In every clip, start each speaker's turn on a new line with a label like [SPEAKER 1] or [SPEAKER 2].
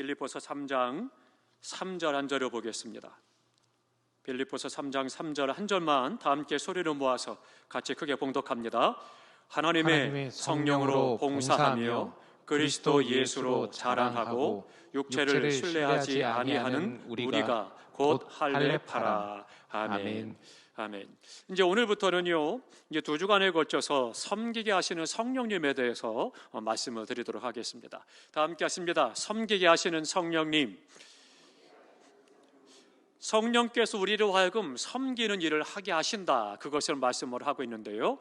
[SPEAKER 1] 빌립보서 3장 3절 한 절을 보겠습니다. 빌립보서 3장 3절 한 절만 다 함께 소리를 모아서 같이 크게 봉독합니다. 하나님의 성령으로 봉사하며 그리스도 예수로 자랑하고 육체를 신뢰하지 아니하는 우리가 곧 할례파라. 아멘. 아멘. 이제 오늘부터는요, 이제 2주간에 걸쳐서 섬기게 하시는 성령님에 대해서 말씀을 드리도록 하겠습니다. 다 함께 하십니다. 섬기게 하시는 성령님. 성령께서 우리를 하여금 섬기는 일을 하게 하신다, 그것을 말씀을 하고 있는데요,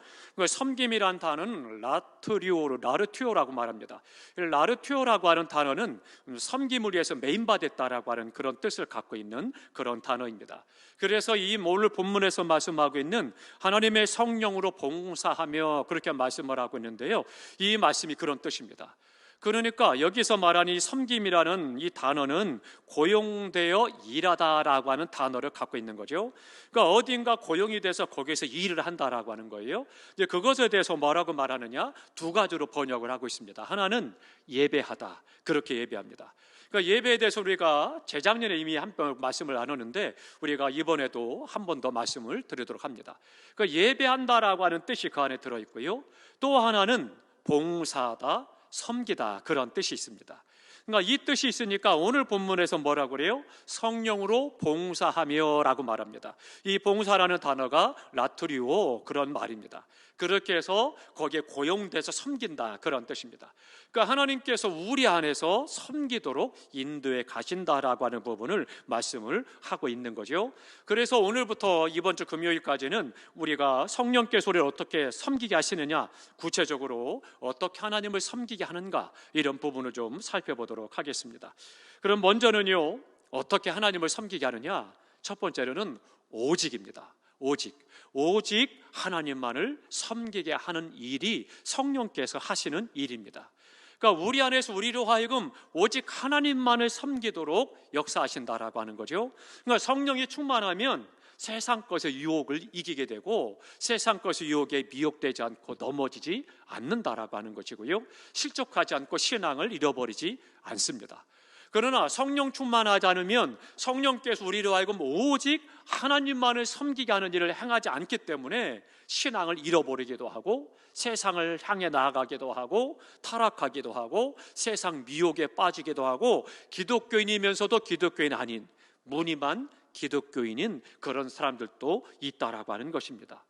[SPEAKER 1] 섬김이란 단어는 라르튜오라고 말합니다. 라르튜오라고 하는 단어는 섬김을 위해서 메인받았다라고 하는 그런 뜻을 갖고 있는 그런 단어입니다. 그래서 이 오늘 본문에서 말씀하고 있는 하나님의 성령으로 봉사하며 그렇게 말씀을 하고 있는데요, 이 말씀이 그런 뜻입니다. 그러니까 여기서 말하는 이 섬김이라는 이 단어는 고용되어 일하다라고 하는 단어를 갖고 있는 거죠. 그러니까 어딘가 고용이 돼서 거기에서 일을 한다라고 하는 거예요. 이제 그것에 대해서 뭐라고 말하느냐, 2가지로 번역을 하고 있습니다. 하나는 예배하다, 그렇게 예배합니다. 그러니까 예배에 대해서 우리가 재작년에 이미 한 번 말씀을 나눴는데 우리가 이번에도 한 번 더 말씀을 드리도록 합니다. 그러니까 예배한다라고 하는 뜻이 그 안에 들어있고요, 또 하나는 봉사하다, 섬기다, 그런 뜻이 있습니다. 그러니까 이 뜻이 있으니까 오늘 본문에서 뭐라고 그래요? 성령으로 봉사하며 라고 말합니다. 이 봉사라는 단어가 라트리오, 그런 말입니다. 그렇게 해서 거기에 고용돼서 섬긴다, 그런 뜻입니다. 그러니까 하나님께서 우리 안에서 섬기도록 인도해 가신다라고 하는 부분을 말씀을 하고 있는 거죠. 그래서 오늘부터 이번 주 금요일까지는 우리가 성령께서 우리를 어떻게 섬기게 하시느냐, 구체적으로 어떻게 하나님을 섬기게 하는가, 이런 부분을 좀 살펴보도록 하겠습니다. 그럼 먼저는요, 어떻게 하나님을 섬기게 하느냐, 첫 번째로는 오직입니다. 오직 하나님만을 섬기게 하는 일이 성령께서 하시는 일입니다. 그러니까 우리 안에서 우리로 하여금 오직 하나님만을 섬기도록 역사하신다라고 하는 거죠. 그러니까 성령이 충만하면 세상 것의 유혹을 이기게 되고 세상 것의 유혹에 미혹되지 않고 넘어지지 않는다라고 하는 것이고요, 실족하지 않고 신앙을 잃어버리지 않습니다. 그러나 성령 충만하지 않으면 성령께서 우리로 하여금 오직 하나님만을 섬기게 하는 일을 행하지 않기 때문에 신앙을 잃어버리기도 하고 세상을 향해 나아가기도 하고 타락하기도 하고 세상 미혹에 빠지기도 하고 기독교인이면서도 기독교인 아닌 무늬만 기독교인인 그런 사람들도 있다라고 하는 것입니다.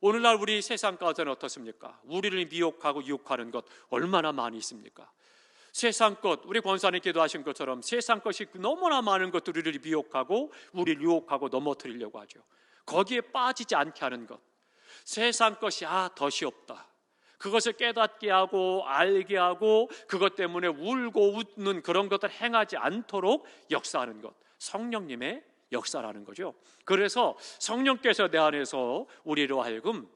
[SPEAKER 1] 오늘날 우리 세상 가운데는 어떻습니까? 우리를 미혹하고 유혹하는 것 얼마나 많이 있습니까? 세상 것, 우리 권사님 기도하신 것처럼 세상 것이 너무나 많은 것들을 우리를 미혹하고 우리를 유혹하고 넘어뜨리려고 하죠. 거기에 빠지지 않게 하는 것, 세상 것이 덫이 없다, 그것을 깨닫게 하고 알게 하고 그것 때문에 울고 웃는 그런 것들 행하지 않도록 역사하는 것, 성령님의 역사라는 거죠. 그래서 성령께서 내 안에서 우리로 하여금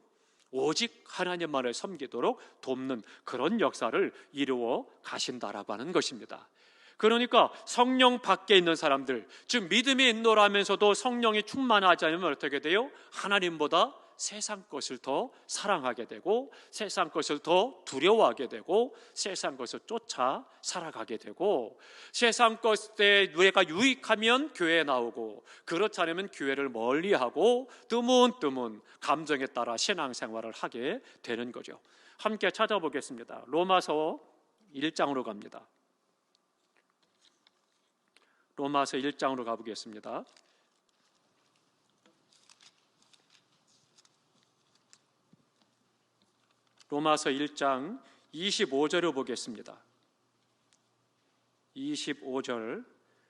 [SPEAKER 1] 오직 하나님만을 섬기도록 돕는 그런 역사를 이루어 가신다라고 하는 것입니다. 그러니까 성령 밖에 있는 사람들, 즉 믿음이 인도하면서도 성령이 충만하지 않으면 어떻게 돼요? 하나님보다 세상 것을 더 사랑하게 되고 세상 것을 더 두려워하게 되고 세상 것을 쫓아 살아가게 되고 세상 것에 내가 유익하면 교회에 나오고 그렇지 않으면 교회를 멀리하고 뜨문뜨문 감정에 따라 신앙생활을 하게 되는 거죠. 함께 찾아보겠습니다. 로마서 1장으로 갑니다. 로마서 1장으로 가보겠습니다. 로마서 1장 25절을 보겠습니다. 25절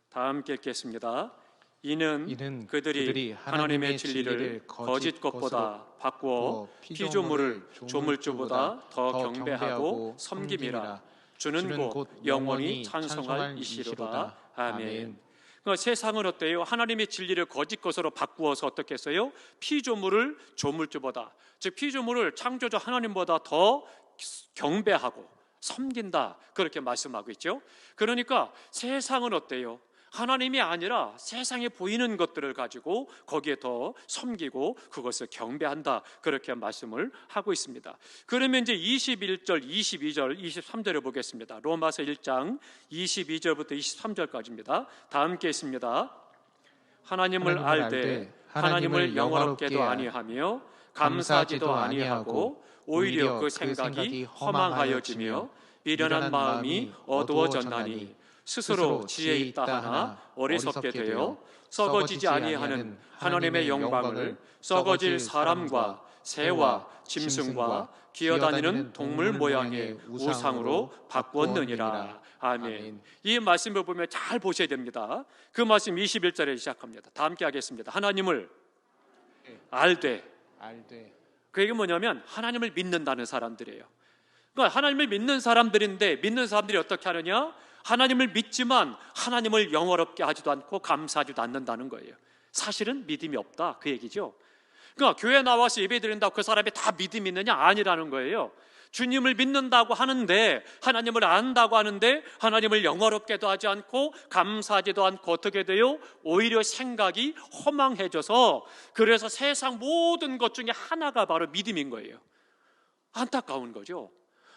[SPEAKER 1] 다 함께 읽겠습니다. 이는 그들이 하나님의 진리를 거짓 것보다 바꾸어 피조물을 조물주보다 더 경배하고 섬김이라. 주는 곧 영원히 찬송할 이시로다. 아멘. 그러니까 세상은 어때요? 하나님의 진리를 거짓 것으로 바꾸어서 어떻게 했어요? 피조물을 조물주보다, 즉 피조물을 창조주 하나님보다 더 경배하고 섬긴다, 그렇게 말씀하고 있죠. 그러니까 세상은 어때요? 하나님이 아니라 세상에 보이는 것들을 가지고 거기에 더 섬기고 그것을 경배한다, 그렇게 말씀을 하고 있습니다. 그러면 이제 21절, 22절, 23절을 보겠습니다. 로마서 1장 22절부터 23절까지입니다. 다 함께 있습니다. 하나님을 알되 하나님을 영화롭게도 아니하며 감사하지도 아니하고 오히려 그 생각이 허망하여지며 미련한 마음이 어두워졌나니 스스로 지혜 있다 하나 어리석게 되어 썩어지지 아니하는 하나님의 영광을 썩어질 사람과 새와 짐승과 기어다니는 동물 모양의 우상으로 바꾸었느니라. 아멘. 이 말씀을 보면 잘 보셔야 됩니다. 그 말씀 21절에 시작합니다. 다 함께 하겠습니다. 하나님을 알되. 그 얘기는 뭐냐면 하나님을 믿는다는 사람들이에요. 그러니까 하나님을 믿는 사람들인데, 믿는 사람들이 어떻게 하느냐? 하나님을 믿지만 하나님을 영화롭게 하지도 않고 감사하지도 않는다는 거예요. 사실은 믿음이 없다, 그 얘기죠. 그러니까 교회 나와서 예배 드린다고 그 사람이 다 믿음이 있느냐? 아니라는 거예요. 주님을 믿는다고 하는데, 하나님을 안다고 하는데 하나님을 영화롭게도 하지 않고 감사하지도 않고 어떻게 돼요? 오히려 생각이 허망해져서, 그래서 세상 모든 것 중에 하나가 바로 믿음인 거예요. 안타까운 거죠.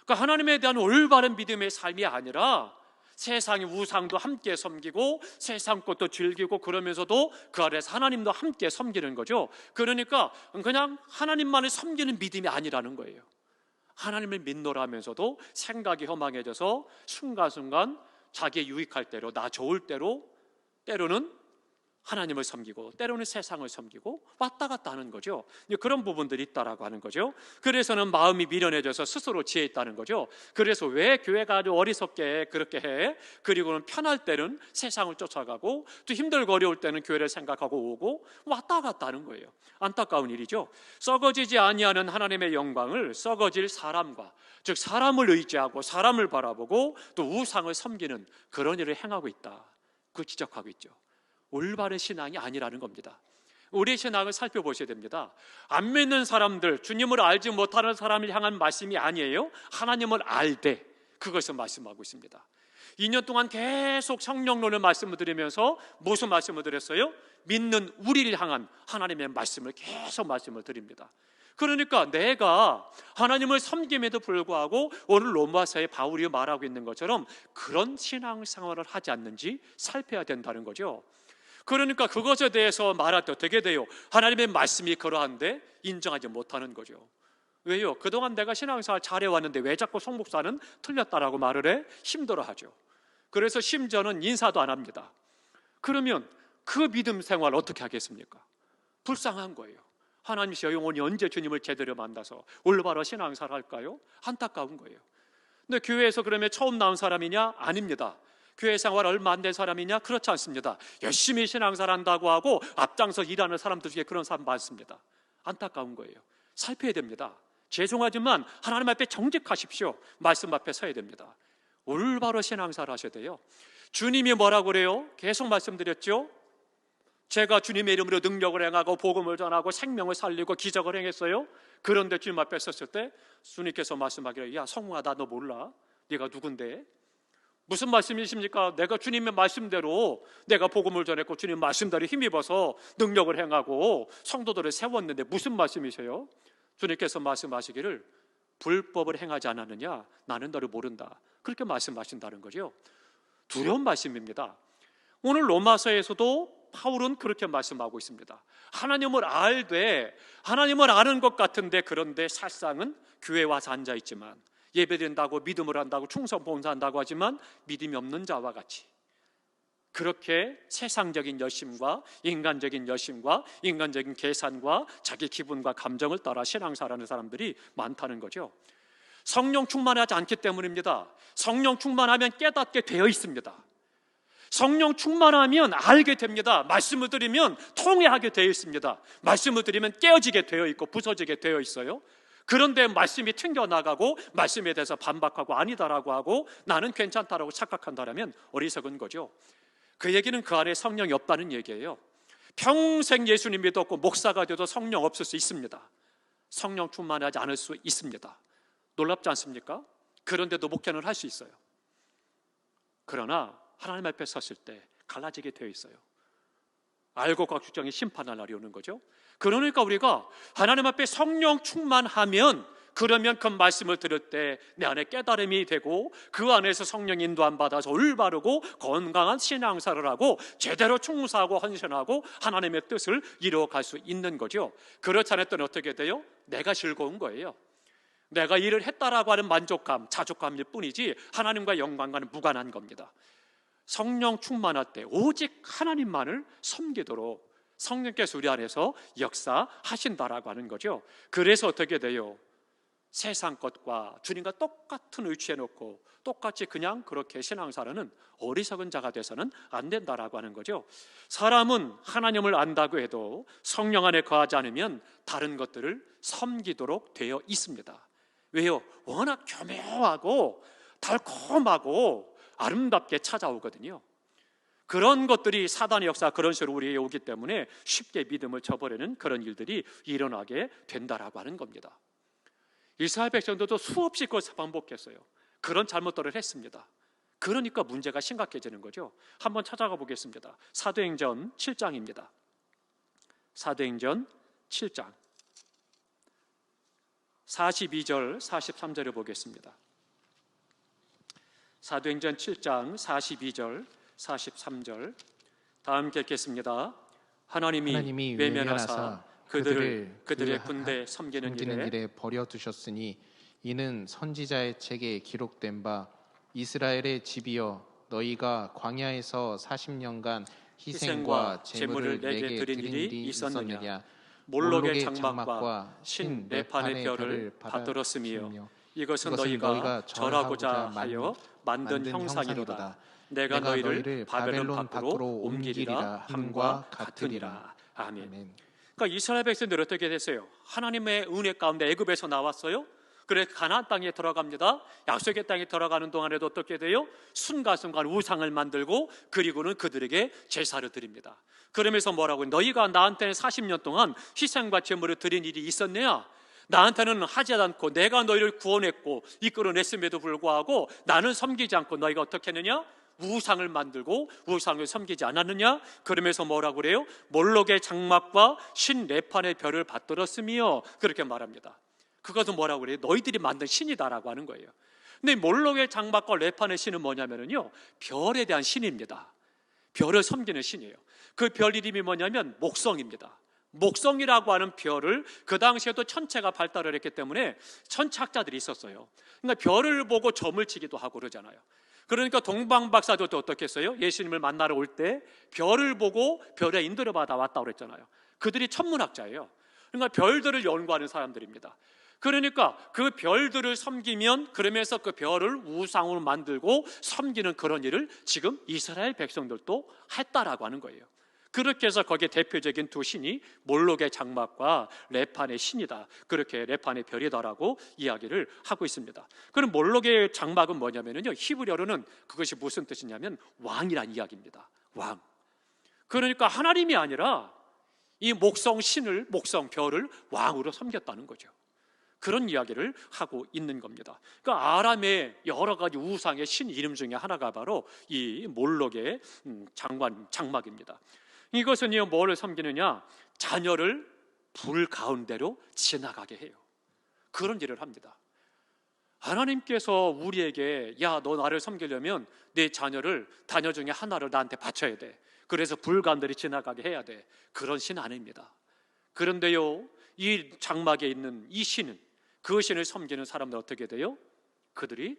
[SPEAKER 1] 그러니까 하나님에 대한 올바른 믿음의 삶이 아니라 세상의 우상도 함께 섬기고 세상 것도 즐기고 그러면서도 그 아래서 하나님도 함께 섬기는 거죠. 그러니까 그냥 하나님만을 섬기는 믿음이 아니라는 거예요. 하나님을 믿노라면서도 생각이 허망해져서 순간순간 자기의 유익할 대로, 나 좋을 대로, 때로는 하나님을 섬기고 때로는 세상을 섬기고 왔다 갔다 하는 거죠. 그런 부분들이 있다라고 하는 거죠. 그래서는 마음이 미련해져서 스스로 지혜 있다는 거죠. 그래서 왜 교회가 아주 어리석게 그렇게 해? 그리고는 편할 때는 세상을 쫓아가고 또 힘들고 어려울 때는 교회를 생각하고 오고 왔다 갔다 하는 거예요. 안타까운 일이죠. 썩어지지 아니하는 하나님의 영광을 썩어질 사람과, 즉 사람을 의지하고 사람을 바라보고 또 우상을 섬기는 그런 일을 행하고 있다, 그걸 지적하고 있죠. 올바른 신앙이 아니라는 겁니다. 우리의 신앙을 살펴보셔야 됩니다. 안 믿는 사람들, 주님을 알지 못하는 사람을 향한 말씀이 아니에요. 하나님을 알되, 그것을 말씀하고 있습니다. 2년 동안 계속 성령론을 말씀을 드리면서 무슨 말씀을 드렸어요? 믿는 우리를 향한 하나님의 말씀을 계속 말씀을 드립니다. 그러니까 내가 하나님을 섬김에도 불구하고 오늘 로마서에 바울이 말하고 있는 것처럼 그런 신앙생활을 하지 않는지 살펴야 된다는 거죠. 그러니까 그것에 대해서 말할 때 어떻게 돼요? 하나님의 말씀이 그러한데 인정하지 못하는 거죠. 왜요? 그동안 내가 신앙생활 잘해왔는데 왜 자꾸 송 목사는 틀렸다라고 말을 해? 힘들어하죠. 그래서 심지어는 인사도 안 합니다. 그러면 그 믿음 생활 어떻게 하겠습니까? 불쌍한 거예요. 하나님이시여 영혼이 언제 주님을 제대로 만나서 올바로 신앙생활 할까요? 안타까운 거예요. 근데 교회에서 그러면 처음 나온 사람이냐? 아닙니다. 교회 생활 얼마 안 된 사람이냐? 그렇지 않습니다. 열심히 신앙생활 한다고 하고 앞장서 일하는 사람들 중에 그런 사람 많습니다. 안타까운 거예요. 살펴야 됩니다. 죄송하지만 하나님 앞에 정직하십시오. 말씀 앞에 서야 됩니다. 올바로 신앙생활 하셔야 돼요. 주님이 뭐라고 그래요? 계속 말씀드렸죠. 제가 주님의 이름으로 능력을 행하고 복음을 전하고 생명을 살리고 기적을 행했어요. 그런데 주님 앞에 섰을 때 주님께서 말씀하기를, 야 성웅아, 나 너 몰라? 네가 누군데? 무슨 말씀이십니까? 내가 주님의 말씀대로 내가 복음을 전했고 주님 말씀대로 힘입어서 능력을 행하고 성도들을 세웠는데 무슨 말씀이세요? 주님께서 말씀하시기를 불법을 행하지 않았느냐? 나는 너를 모른다, 그렇게 말씀하신다는 거죠. 두려운 말씀입니다. 오늘 로마서에서도 바울은 그렇게 말씀하고 있습니다. 하나님을 알되, 하나님을 아는 것 같은데 그런데 살상은 교회에 와서 앉아있지만, 예배드린다고 믿음을 한다고 충성 봉사한다고 하지만 믿음이 없는 자와 같이 그렇게 세상적인 열심과 인간적인 열심과 인간적인 계산과 자기 기분과 감정을 따라 신앙생활하는 사람들이 많다는 거죠. 성령 충만하지 않기 때문입니다. 성령 충만하면 깨닫게 되어 있습니다. 성령 충만하면 알게 됩니다. 말씀을 드리면 통회하게 되어 있습니다. 말씀을 드리면 깨어지게 되어 있고 부서지게 되어 있어요. 그런데 말씀이 튕겨나가고 말씀에 대해서 반박하고 아니다라고 하고 나는 괜찮다라고 착각한다면 어리석은 거죠. 그 얘기는 그 안에 성령이 없다는 얘기예요. 평생 예수님 믿었고 목사가 돼도 성령 없을 수 있습니다. 성령 충만하지 않을 수 있습니다. 놀랍지 않습니까? 그런데도 목회는 할 수 있어요. 그러나 하나님 앞에 섰을 때 갈라지게 되어 있어요. 알곡과 죽정의 심판할 날이 오는 거죠. 그러니까 우리가 하나님 앞에 성령 충만하면, 그러면 그 말씀을 들을 때 내 안에 깨달음이 되고 그 안에서 성령 인도함 받아서 올바르고 건강한 신앙사를 하고 제대로 충성하고 헌신하고 하나님의 뜻을 이루어갈 수 있는 거죠. 그렇지 않았더니 어떻게 돼요? 내가 즐거운 거예요. 내가 일을 했다라고 하는 만족감, 자족감일 뿐이지 하나님과 영광과는 무관한 겁니다. 성령 충만할 때 오직 하나님만을 섬기도록 성령께서 우리 안에서 역사하신다라고 하는 거죠. 그래서 어떻게 돼요? 세상 것과 주님과 똑같은 위치에 놓고 똑같이 그냥 그렇게 신앙사라는 어리석은 자가 돼서는 안 된다라고 하는 거죠. 사람은 하나님을 안다고 해도 성령 안에 거하지 않으면 다른 것들을 섬기도록 되어 있습니다. 왜요? 워낙 교묘하고 달콤하고 아름답게 찾아오거든요. 그런 것들이 사단의 역사가 그런 식으로 우리에게 오기 때문에 쉽게 믿음을 저버리는 그런 일들이 일어나게 된다라고 하는 겁니다. 이스라엘 백성들도 수없이 그것을 반복했어요. 그런 잘못들을 했습니다. 그러니까 문제가 심각해지는 거죠. 한번 찾아가 보겠습니다. 사도행전 7장입니다. 사도행전 7장 42절 43절을 보겠습니다. 사도행전 7장 42절 43절 다 함께 읽겠습니다. 하나님이 외면하사 그들의 군대 섬기는 일에
[SPEAKER 2] 버려두셨으니 이는 선지자의 책에 기록된 바 이스라엘의 집이여 너희가 광야에서 40년간 희생과 제물을 내게 드린 일이 있었느냐. 몰록의 장막과 신 레판의 별을 받들었으며 이것은 너희가 절하고자 하여 만든 형상이로다. 내가 너희를 바벨론 밖으로 옮기리라 함과 같으니라. 아멘. 그러니까 이스라엘 백성들이 어떻게 됐어요? 하나님의 은혜 가운데 애굽에서 나왔어요. 그래 가나안 땅에 들어갑니다. 약속의 땅에 들어가는 동안에도 어떻게 돼요? 순간순간 우상을 만들고 그리고는 그들에게 제사를 드립니다. 그러면서 뭐라고? 너희가 나한테는 40년 동안 희생과 제물을 드린 일이 있었느냐? 나한테는 하지 않고 내가 너희를 구원했고 이끌어냈음에도 불구하고 나는 섬기지 않고 너희가 어떻게 했느냐? 우상을 만들고 우상을 섬기지 않았느냐? 그러면서 뭐라고 그래요? 몰록의 장막과 신 레판의 별을 받들었으며 그렇게 말합니다. 그것은 뭐라고 그래요? 너희들이 만든 신이다라고 하는 거예요. 근데 몰록의 장막과 레판의 신은 뭐냐면요, 별에 대한 신입니다. 별을 섬기는 신이에요. 그 별 이름이 뭐냐면 목성입니다. 목성이라고 하는 별을 그 당시에도 천체가 발달을 했기 때문에 천체학자들이 있었어요. 그러니까 별을 보고 점을 치기도 하고 그러잖아요. 그러니까 동방박사들도 어떻게 했어요? 예수님을 만나러 올 때 별을 보고 별에 인도를 받아 왔다고 그랬잖아요. 그들이 천문학자예요. 그러니까 별들을 연구하는 사람들입니다. 그러니까 그 별들을 섬기면 그러면서 그 별을 우상으로 만들고 섬기는 그런 일을 지금 이스라엘 백성들도 했다라고 하는 거예요. 그렇게 해서 거기에 대표적인 두 신이 몰록의 장막과 레판의 신이다, 그렇게 레판의 별이다라고 이야기를 하고 있습니다. 그럼 몰록의 장막은 뭐냐면요, 히브리어로는 그것이 무슨 뜻이냐면 왕이란 이야기입니다. 왕. 그러니까 하나님이 아니라 이 목성 신을, 목성 별을 왕으로 섬겼다는 거죠. 그런 이야기를 하고 있는 겁니다. 그러니까 아람의 여러 가지 우상의 신 이름 중에 하나가 바로 이 몰록의 장막입니다. 이것은요, 뭐를 섬기느냐? 자녀를 불 가운데로 지나가게 해요. 그런 일을 합니다. 하나님께서 우리에게 야, 너 나를 섬기려면 내 자녀를 자녀 중에 하나를 나한테 바쳐야 돼. 그래서 불 가운데로 지나가게 해야 돼. 그런 신 아닙니다. 그런데요, 이 장막에 있는 이 신은, 그 신을 섬기는 사람들 어떻게 돼요? 그들이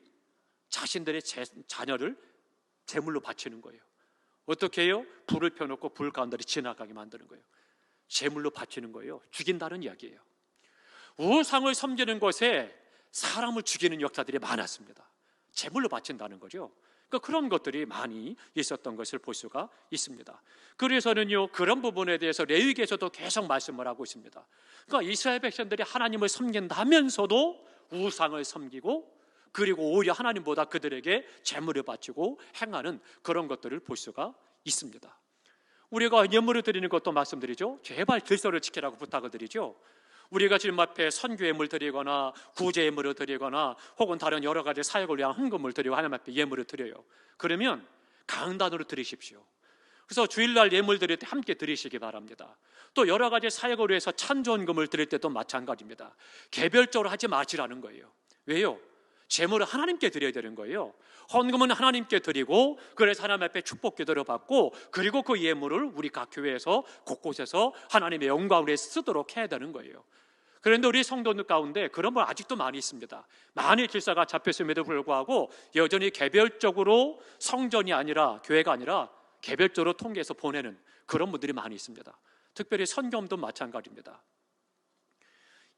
[SPEAKER 2] 자신들의 자녀를 제물로 바치는 거예요. 어떻게 해요? 불을 펴놓고 불 가운데로 지나가게 만드는 거예요. 제물로 바치는 거예요. 죽인다는 이야기예요. 우상을 섬기는 것에 사람을 죽이는 역사들이 많았습니다. 제물로 바친다는 거죠. 그러니까 그런 것들이 많이 있었던 것을 볼 수가 있습니다. 그래서는요, 그런 부분에 대해서 레위기에서도 계속 말씀을 하고 있습니다. 그러니까 이스라엘 백성들이 하나님을 섬긴다면서도 우상을 섬기고 그리고 오히려 하나님보다 그들에게 제물을 바치고 행하는 그런 것들을 볼 수가 있습니다. 우리가 예물을 드리는 것도 말씀드리죠. 제발 질서를 지키라고 부탁을 드리죠. 우리가 주님 앞에 선교 예물 드리거나 구제 예물을 드리거나 혹은 다른 여러 가지 사역을 위한 헌금을 드리고 하나님 앞에 예물을 드려요. 그러면 강단으로 드리십시오.
[SPEAKER 1] 그래서 주일날 예물 드릴 때 함께 드리시기 바랍니다. 또 여러 가지 사역을 위해서 찬조원금을 드릴 때도 마찬가지입니다. 개별적으로 하지 마시라는 거예요. 왜요? 제물을 하나님께 드려야 되는 거예요. 헌금은 하나님께 드리고, 그래서 하나님 앞에 축복 기도를 받고, 그리고 그 예물을 우리 각 교회에서 곳곳에서 하나님의 영광을 위해 쓰도록 해야 되는 거예요. 그런데 우리 성도들 가운데 그런 분 아직도 많이 있습니다. 많이 질서가 잡혔음에도 불구하고 여전히 개별적으로 성전이 아니라, 교회가 아니라 개별적으로 통계해서 보내는 그런 분들이 많이 있습니다. 특별히 선교도 마찬가지입니다.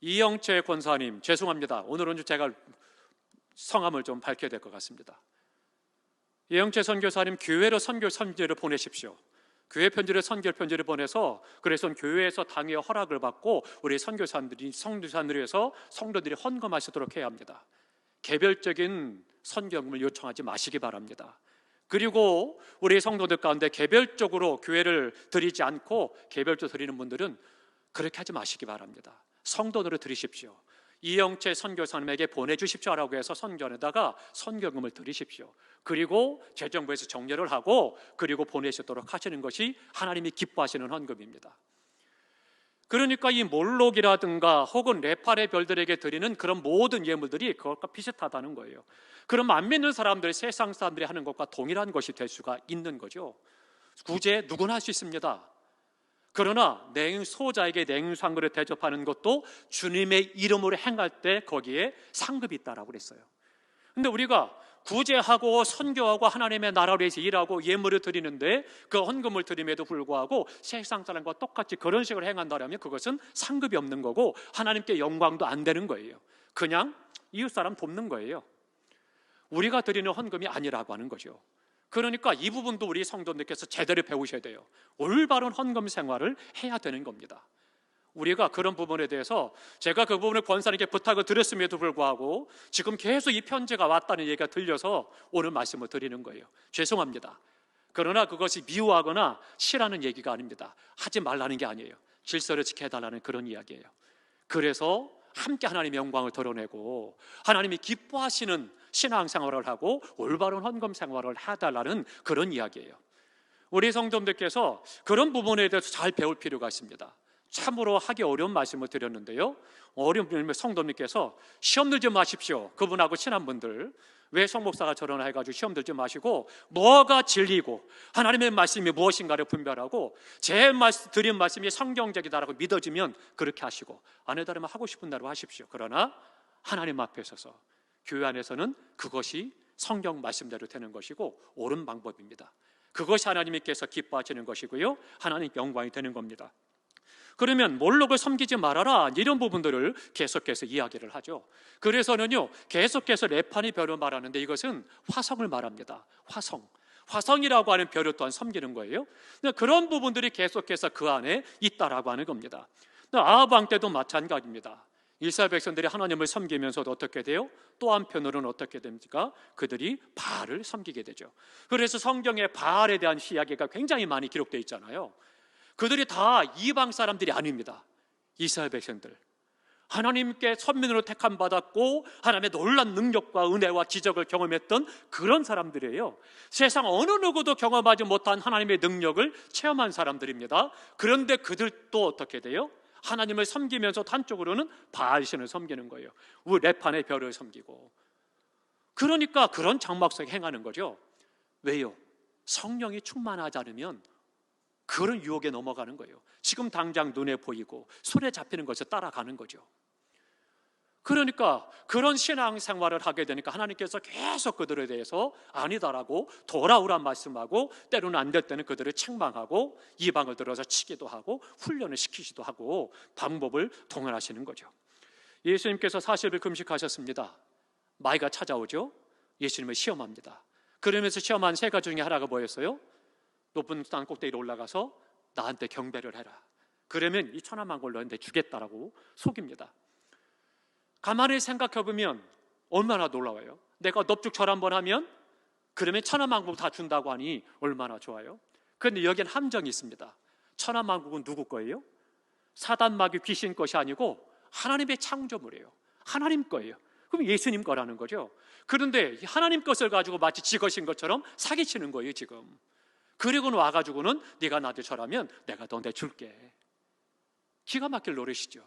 [SPEAKER 1] 이영채 권사님, 죄송합니다. 오늘은 제가 성함을 좀 밝혀야 될 것 같습니다. 이영채 선교사님, 교회로 선교 편지를 보내십시오. 교회 편지를, 선교 편지를 보내서, 그래서 교회에서 당의 허락을 받고 우리 선교사들이 위해서 성도들이 헌금하시도록 해야 합니다. 개별적인 선교금을 요청하지 마시기 바랍니다. 그리고 우리 성도들 가운데 개별적으로 교회를 드리지 않고 개별적으로 드리는 분들은 그렇게 하지 마시기 바랍니다. 성도들을 드리십시오. 이영채 선교사님에게 보내주십시오라고 해서 선교에다가 선교금을 드리십시오. 그리고 재정부에서 정리를 하고 그리고 보내시도록 하시는 것이 하나님이 기뻐하시는 헌금입니다. 그러니까 이 몰록이라든가 혹은 레팔의 별들에게 드리는 그런 모든 예물들이 그것과 비슷하다는 거예요. 그럼 안 믿는 사람들이, 세상 사람들이 하는 것과 동일한 것이 될 수가 있는 거죠. 구제 누구나 할 수 있습니다. 그러나 소자에게 냉수한그릇 대접하는 것도 주님의 이름으로 행할 때 거기에 상급이 있다라고 그랬어요. 근데 우리가 구제하고 선교하고 하나님의 나라를 위해서 일하고 예물을 드리는데 그 헌금을 드림에도 불구하고 세상 사람과 똑같이 그런 식으로 행한다면 그것은 상급이 없는 거고 하나님께 영광도 안 되는 거예요. 그냥 이웃 사람 돕는 거예요. 우리가 드리는 헌금이 아니라고 하는 거죠. 그러니까 이 부분도 우리 성도님께서 제대로 배우셔야 돼요. 올바른 헌금 생활을 해야 되는 겁니다. 우리가 그런 부분에 대해서 제가 그 부분을 권사님께 부탁을 드렸음에도 불구하고 지금 계속 이 편지가 왔다는 얘기가 들려서 오늘 말씀을 드리는 거예요. 죄송합니다. 그러나 그것이 미워하거나 싫어하는 얘기가 아닙니다. 하지 말라는 게 아니에요. 질서를 지켜달라는 그런 이야기예요. 그래서 함께 하나님의 영광을 드러내고 하나님이 기뻐하시는 신앙생활을 하고 올바른 헌금 생활을 해달라는 그런 이야기예요. 우리 성도님들께서 그런 부분에 대해서 잘 배울 필요가 있습니다. 참으로 하기 어려운 말씀을 드렸는데요, 어려운 성도님께서 시험 들지 마십시오. 그분하고 친한 분들, 왜 성목사가 저런 해가지고 시험 들지 마시고 뭐가 진리고 하나님의 말씀이 무엇인가를 분별하고 제 드린 말씀이 성경적이다라고 믿어지면 그렇게 하시고, 안 해달라면 하고 싶은 대로 하십시오. 그러나 하나님 앞에 서서 교회 안에서는 그것이 성경 말씀대로 되는 것이고 옳은 방법입니다. 그것이 하나님께서 기뻐하시는 것이고요, 하나님 영광이 되는 겁니다. 그러면 몰록을 섬기지 말아라, 이런 부분들을 계속해서 이야기를 하죠. 그래서는요, 계속해서 레판이 별을 말하는데 이것은 화성을 말합니다. 화성이라고 하는 별을 또한 섬기는 거예요. 그런 부분들이 계속해서 그 안에 있다라고 하는 겁니다. 아합 왕 때도 마찬가지입니다. 이스라엘 백성들이 하나님을 섬기면서도 어떻게 돼요? 또 한편으로는 어떻게 됩니까? 그들이 바알을 섬기게 되죠. 그래서 성경에 바알에 대한 이야기가 굉장히 많이 기록되어 있잖아요. 그들이 다 이방 사람들이 아닙니다. 이스라엘 백성들, 하나님께 선민으로 택함 받았고 하나님의 놀라운 능력과 은혜와 기적을 경험했던 그런 사람들이에요. 세상 어느 누구도 경험하지 못한 하나님의 능력을 체험한 사람들입니다. 그런데 그들도 어떻게 돼요? 하나님을 섬기면서 한쪽으로는 바알신을 섬기는 거예요. 레판의 별을 섬기고. 그러니까 그런 장막 속에 행하는 거죠. 왜요? 성령이 충만하지 않으면 그런 유혹에 넘어가는 거예요. 지금 당장 눈에 보이고 손에 잡히는 것을 따라가는 거죠. 그러니까 그런 신앙생활을 하게 되니까 하나님께서 계속 그들에 대해서 아니다라고 돌아오란 말씀하고, 때로는 안 될 때는 그들을 책망하고 이방을 들어서 치기도 하고 훈련을 시키기도 하고 방법을 동원하시는 거죠. 예수님께서 40일 금식하셨습니다. 마귀가 찾아오죠. 예수님을 시험합니다. 그러면서 시험한 세 가지 중에 하나가 뭐였어요? 높은 산 꼭대기로 올라가서 나한테 경배를 해라. 그러면 이 천하만국을 너한테 주겠다라고 속입니다. 가만히 생각해보면 얼마나 놀라워요. 내가 넙죽절 한번 하면 그러면 천하만국 다 준다고 하니 얼마나 좋아요. 그런데 여기엔 함정이 있습니다. 천하만국은 누구 거예요? 사단 마귀 귀신 것이 아니고 하나님의 창조물이에요. 하나님 거예요. 그럼 예수님 거라는 거죠. 그런데 하나님 것을 가지고 마치 지 것인 것처럼 사기치는 거예요 지금. 그리고는 와가지고는 네가 나한테 절하면 내가 너 내줄게. 기가 막힐 노릇이죠.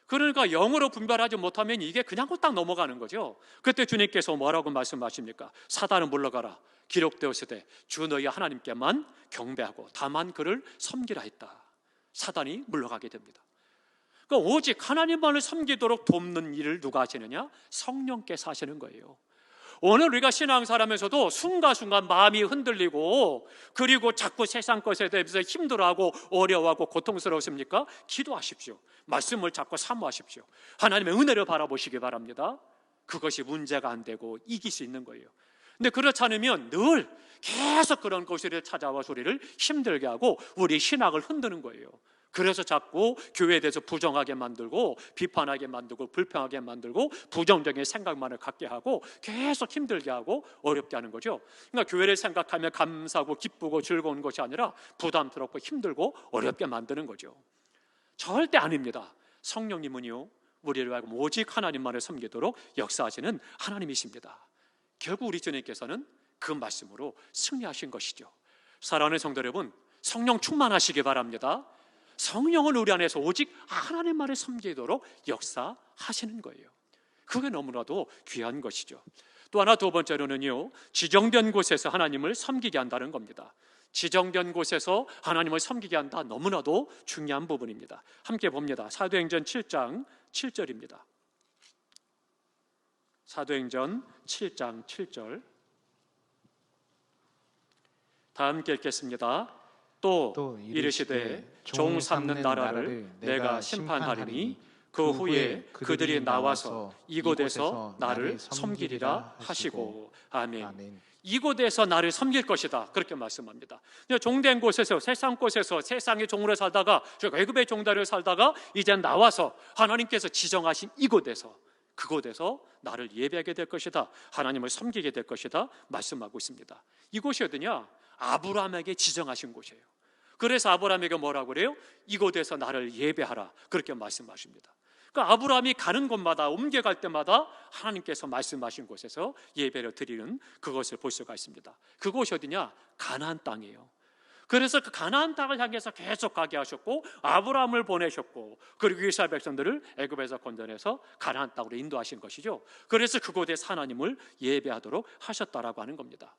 [SPEAKER 1] 그러니까 영으로 분별하지 못하면 이게 그냥 딱 넘어가는 거죠. 그때 주님께서 뭐라고 말씀하십니까? 사단은 물러가라. 기록되었으되 주 너희 하나님께만 경배하고 다만 그를 섬기라 했다. 사단이 물러가게 됩니다. 그러니까 오직 하나님만을 섬기도록 돕는 일을 누가 하시느냐? 성령께서 하시는 거예요. 오늘 우리가 신앙생활하면서도 순간순간 마음이 흔들리고 그리고 자꾸 세상 것에 대해서 힘들어하고 어려워하고 고통스러우십니까? 기도하십시오. 말씀을 자꾸 사모하십시오. 하나님의 은혜를 바라보시기 바랍니다. 그것이 문제가 안 되고 이길 수 있는 거예요. 근데 그렇지 않으면 늘 계속 그런 것을 찾아와서 우리를 힘들게 하고 우리 신학을 흔드는 거예요. 그래서 자꾸 교회에 대해서 부정하게 만들고 비판하게 만들고 불평하게 만들고 부정적인 생각만을 갖게 하고 계속 힘들게 하고 어렵게 하는 거죠. 그러니까 교회를 생각하면 감사하고 기쁘고 즐거운 것이 아니라 부담스럽고 힘들고 어렵게 만드는 거죠. 절대 아닙니다. 성령님은요, 우리를 알고 오직 하나님만을 섬기도록 역사하시는 하나님이십니다. 결국 우리 주님께서는 그 말씀으로 승리하신 것이죠. 사랑하는 성도 여러분, 성령 충만하시기 바랍니다. 성령은 우리 안에서 오직 하나님만을 섬기도록 역사하시는 거예요. 그게 너무나도 귀한 것이죠. 또 하나 두 번째로는요, 지정된 곳에서 하나님을 섬기게 한다는 겁니다. 지정된 곳에서 하나님을 섬기게 한다. 너무나도 중요한 부분입니다. 함께 봅니다. 사도행전 7장 7절입니다. 사도행전 7장 7절 다 함께 읽겠습니다. 또 이르시되 종 삼는 나라를 내가 심판하리니 그 후에 그들이 나와서 이곳에서 나를 섬기리라 하시고. 아멘. 이곳에서 나를 섬길 것이다, 그렇게 말씀합니다. 종된 곳에서, 세상 곳에서 세상의 종으로 살다가, 애굽의 종자를 살다가 이제 나와서 하나님께서 지정하신 이곳에서, 그곳에서 나를 예배하게 될 것이다, 하나님을 섬기게 될 것이다 말씀하고 있습니다. 이곳이 어디냐? 아브라함에게 지정하신 곳이에요. 그래서 아브라함에게 뭐라고 그래요? 이곳에서 나를 예배하라, 그렇게 말씀하십니다. 그러니까 아브라함이 가는 곳마다, 옮겨갈 때마다 하나님께서 말씀하신 곳에서 예배를 드리는 그것을 볼 수가 있습니다. 그곳이 어디냐? 가나안 땅이에요. 그래서 그 가나안 땅을 향해서 계속 가게 하셨고 아브라함을 보내셨고 그리고 이스라엘 백성들을 애굽에서 건져내서 가나안 땅으로 인도하신 것이죠. 그래서 그곳에서 하나님을 예배하도록 하셨다라고 하는 겁니다.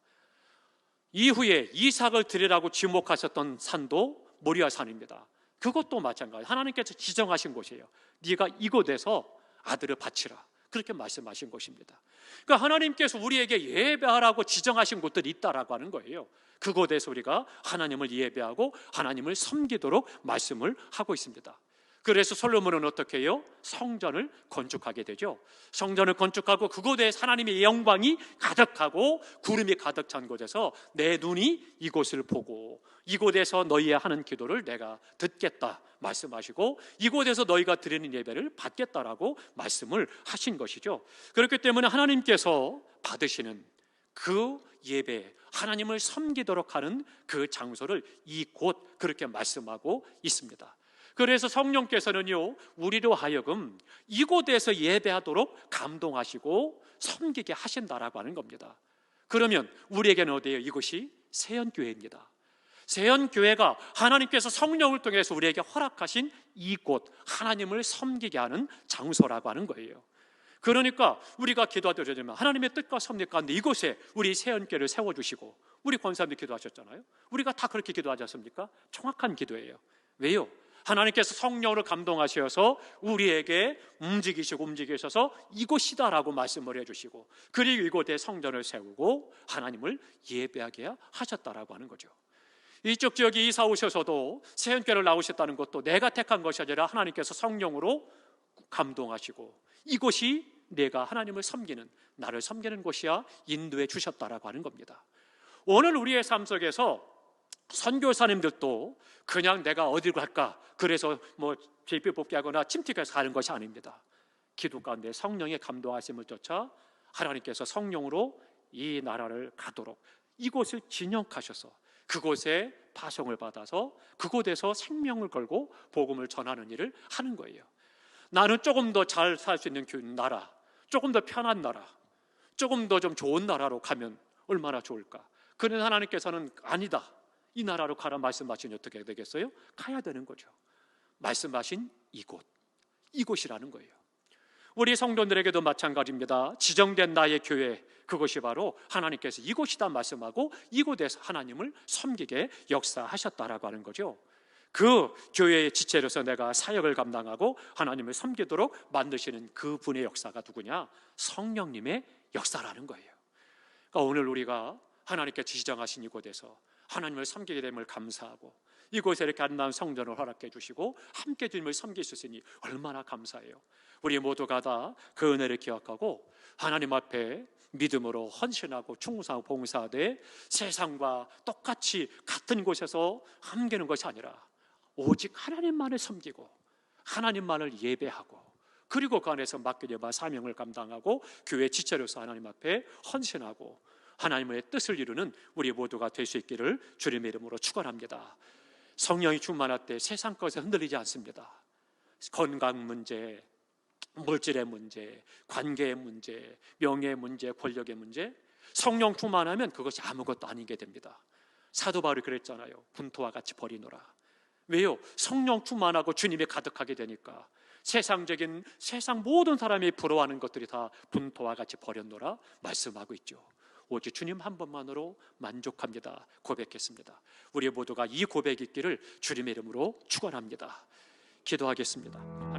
[SPEAKER 1] 이후에 이삭을 드리라고 지목하셨던 산도 모리아 산입니다. 그것도 마찬가지, 하나님께서 지정하신 곳이에요. 네가 이곳에서 아들을 바치라, 그렇게 말씀하신 것입니다. 그러니까 하나님께서 우리에게 예배하라고 지정하신 곳들이 있다라고 하는 거예요. 그곳에서 우리가 하나님을 예배하고 하나님을 섬기도록 말씀을 하고 있습니다. 그래서 솔로몬은 어떻게 해요? 성전을 건축하게 되죠. 성전을 건축하고 그곳에 하나님의 영광이 가득하고 구름이 가득 찬 곳에서 내 눈이 이곳을 보고 이곳에서 너희의 하는 기도를 내가 듣겠다 말씀하시고 이곳에서 너희가 드리는 예배를 받겠다라고 말씀을 하신 것이죠. 그렇기 때문에 하나님께서 받으시는 그 예배, 하나님을 섬기도록 하는 그 장소를 이곳, 그렇게 말씀하고 있습니다. 그래서 성령께서는요, 우리로 하여금 이곳에서 예배하도록 감동하시고 섬기게 하신다라고 하는 겁니다. 그러면 우리에게는 어디예요? 이곳이 세연교회입니다. 세연교회가 하나님께서 성령을 통해서 우리에게 허락하신 이곳, 하나님을 섬기게 하는 장소라고 하는 거예요. 그러니까 우리가 기도하려면 하나님의 뜻과 섭리 가운데 이곳에 우리 세연교회를 세워주시고, 우리 권사님들 기도하셨잖아요. 우리가 다 그렇게 기도하지 않습니까? 정확한 기도예요. 왜요? 하나님께서 성령으로 감동하셔서 우리에게 움직이셔서 이곳이다라고 말씀을 해주시고 그리고 이곳에 성전을 세우고 하나님을 예배하게 하셨다라고 하는 거죠. 이쪽 지역에 이사 오셔서도 세연교회를 나오셨다는 것도 내가 택한 것이 아니라 하나님께서 성령으로 감동하시고 이곳이 내가 하나님을 섬기는, 나를 섬기는 곳이야 인도해 주셨다라고 하는 겁니다. 오늘 우리의 삶 속에서 선교사님들도 그냥 내가 어디로 갈까 그래서 뭐 제비 뽑기 하거나 침튀겨서 가는 것이 아닙니다. 기도 가운데 성령의 감동하심을 쫓아 하나님께서 성령으로 이 나라를 가도록 이곳을 진영하셔서 그곳에 파송을 받아서 그곳에서 생명을 걸고 복음을 전하는 일을 하는 거예요. 나는 조금 더 잘 살 수 있는 나라, 조금 더 편한 나라, 조금 더 좀 좋은 나라로 가면 얼마나 좋을까? 그런데 하나님께서는 아니다, 이 나라로 가라 말씀하시니 어떻게 되겠어요? 가야 되는 거죠. 말씀하신 이곳이라는 거예요. 우리 성도들에게도 마찬가지입니다. 지정된 나의 교회, 그것이 바로 하나님께서 이곳이다 말씀하고 이곳에서 하나님을 섬기게 역사하셨다라고 하는 거죠. 그 교회의 지체로서 내가 사역을 감당하고 하나님을 섬기도록 만드시는 그 분의 역사가 누구냐? 성령님의 역사라는 거예요. 그러니까 오늘 우리가 하나님께 지정하신 이곳에서 하나님을 섬기게 됨을 감사하고 이곳에 이렇게 아름다운 성전을 허락해 주시고 함께 주님을 섬길 수 있으니 얼마나 감사해요. 우리 모두가 다 그 은혜를 기억하고 하나님 앞에 믿음으로 헌신하고 충성하고 봉사하되 세상과 똑같이 같은 곳에서 함께하는 것이 아니라 오직 하나님만을 섬기고 하나님만을 예배하고 그리고 그 안에서 맡겨진 바 사명을 감당하고 교회 지체로서 하나님 앞에 헌신하고 하나님의 뜻을 이루는 우리 모두가 될 수 있기를 주님의 이름으로 축원합니다. 성령이 충만할 때 세상 것에 흔들리지 않습니다. 건강 문제, 물질의 문제, 관계의 문제, 명예의 문제, 권력의 문제, 성령 충만하면 그것이 아무것도 아니게 됩니다. 사도 바울이 그랬잖아요. 분토와 같이 버리노라. 왜요? 성령 충만하고 주님이 가득하게 되니까 세상 모든 사람이 부러워하는 것들이 다 분토와 같이 버렸노라 말씀하고 있죠. 오직 주님 한 번만으로 만족합니다. 고백했습니다. 우리 모두가 이 고백이 있기를 주님의 이름으로 축원합니다. 기도하겠습니다.